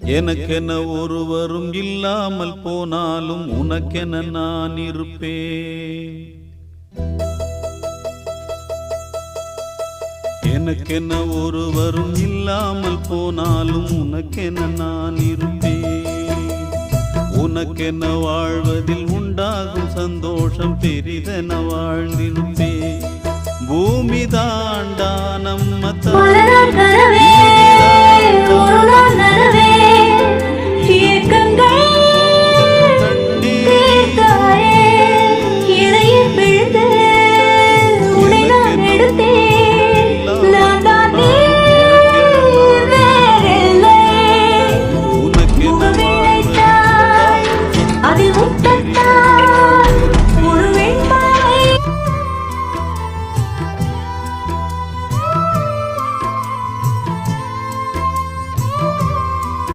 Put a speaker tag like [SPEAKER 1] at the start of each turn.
[SPEAKER 1] எனக்கென ஒருவரும் இல்லாமல் போனாலும் உனக்கென நான் இருப்பேன். எனக்கென ஒருவரும் இல்லாமல் போனாலும் உனக்கென நான் இருப்பேன். உனக்கென வாழ்வதில் உண்டாகும் சந்தோஷம் பெரிதென வாழ்ந்திருப்பேன். பூமி தாண்டா நம்ம